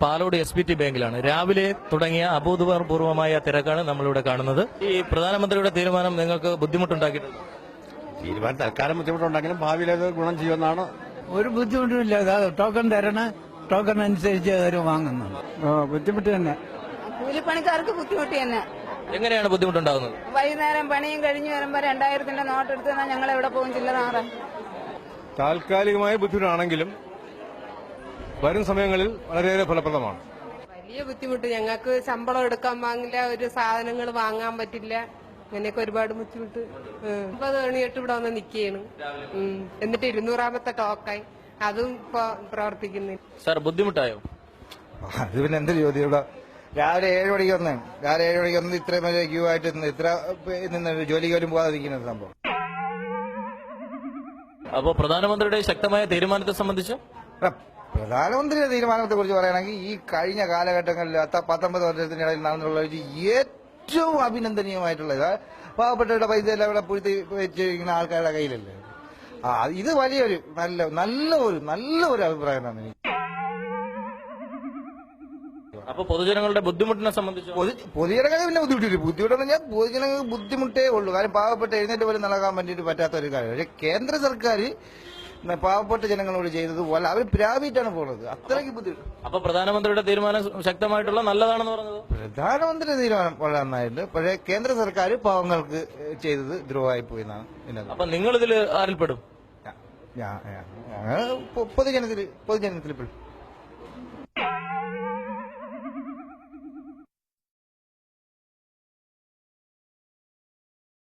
Palode SBT ബാങ്കിലാണ്. രാവിലെ തുടങ്ങിയ അഭൂതപൂർവമായ തിരക്കാണ് നമ്മളിവിടെ കാണുന്നത്. ഈ പ്രധാനമന്ത്രിയുടെ തീരുമാനം നിങ്ങൾക്ക് ബുദ്ധിമുട്ടുണ്ടാക്കിയിട്ടുണ്ട്? തീരുമാനം തൽക്കാലം ബുദ്ധിമുട്ടുണ്ടെങ്കിലും ഭാവിയിൽ അത് ഗുണം ചെയ്യുമെന്നാണ്. ഒരു ബുദ്ധിമുട്ടുമില്ല. ടോക്കൺ തരണം, ടോക്കൺ അനുസരിച്ച് അവർ വാങ്ങുന്നു. ബുദ്ധിമുട്ട് തന്നെ. കൂലിപ്പണിക്കാർക്ക് ബുദ്ധിമുട്ട് തന്നെ. എങ്ങനെയാണ് ബുദ്ധിമുട്ടുണ്ടാകുന്നത്? വൈകുന്നേരം പണിയും കഴിഞ്ഞ് വരുമ്പോ 2000-ന്റെ നോട്ട് എടുത്ത് ഞങ്ങൾ എവിടെ പോകും? ചില്ലറ താൽക്കാലികമായ ബുദ്ധിമുട്ടാണെങ്കിലും വരും സമയങ്ങളിൽ വളരെയേറെ ഫലപ്രദമാണ്. വലിയ ബുദ്ധിമുട്ട്. ഞങ്ങൾക്ക് ശമ്പളം എടുക്കാൻ വാങ്ങില്ല, ഒരു സാധനങ്ങൾ വാങ്ങാൻ പറ്റില്ല, അങ്ങനെയൊക്കെ ഒരുപാട് ബുദ്ധിമുട്ട്. 9 മണിയായിട്ട് ഇവിടെ വന്ന് നിൽക്കുകയാണ്. എന്നിട്ട് 200-ാമത്തെ ടോക്കായി, അതും ഇപ്പൊ പ്രവർത്തിക്കുന്നില്ല. സാർ, ബുദ്ധിമുട്ടായോ? അത് പിന്നെ എന്തൊരു ചോദ്യം. ഇവിടെ രാവിലെ 7 മണിക്ക് വന്ന് ഇത്രയും വരെ ക്യൂ ആയിട്ട് ഇത്ര ജോലിക്ക് പോലും പോകാതിരിക്കുന്ന സംഭവം. അപ്പോ പ്രധാനമന്ത്രിയുടെ ശക്തമായ തീരുമാനത്തെ സംബന്ധിച്ച് പ്രധാനമന്ത്രിയുടെ തീരുമാനത്തെ കുറിച്ച് പറയുകയാണെങ്കിൽ ഈ കഴിഞ്ഞ കാലഘട്ടങ്ങളിൽ 19 വർഷത്തിനിടയിൽ നടന്നുള്ള ഏറ്റവും അഭിനന്ദനീയമായിട്ടുള്ളത് പാവപ്പെട്ടവരുടെ പൈസ എല്ലാം ഇവിടെ പൂഴ്ത്തി വെച്ചിരിക്കുന്ന ആൾക്കാരുടെ കയ്യിലല്ലേ. ഇത് വലിയൊരു നല്ല ഒരു അഭിപ്രായമാണ് എനിക്ക്. അപ്പൊ പൊതുജനങ്ങളുടെ ബുദ്ധിമുട്ടിനെ സംബന്ധിച്ച് പൊതുജനങ്ങൾക്ക് പിന്നെ ബുദ്ധിമുട്ടെന്ന് പറഞ്ഞാൽ പൊതുജനങ്ങൾക്ക് ബുദ്ധിമുട്ടേ ഉള്ളൂ. കാരണം പാവപ്പെട്ട എഴുന്നേറ്റ് പോലും നടക്കാൻ വേണ്ടിയിട്ട് പറ്റാത്ത ഒരു കാര്യം. പക്ഷേ കേന്ദ്ര സർക്കാർ പാവപ്പെട്ട ജനങ്ങളോട് ചെയ്തത് പോലെ അവർ പ്രാപിച്ചാണ് പോകുന്നത്. അത്രയ്ക്ക് ബുദ്ധിമുട്ട്. അപ്പൊ പ്രധാനമന്ത്രിയുടെ തീരുമാനം ശക്തമായിട്ടുള്ള നല്ലതാണെന്ന് പറഞ്ഞത്? പ്രധാനമന്ത്രിയുടെ തീരുമാനം വളരെ നന്നായിട്ടുണ്ട്. പക്ഷേ കേന്ദ്ര സർക്കാർ പാവങ്ങൾക്ക് ചെയ്തത് ദ്രോഹമായി പോയി എന്നാണ്. അപ്പൊ നിങ്ങൾ ഇതിൽ ആരിൽപ്പെടും? പൊതുജനത്തിൽ പെടും.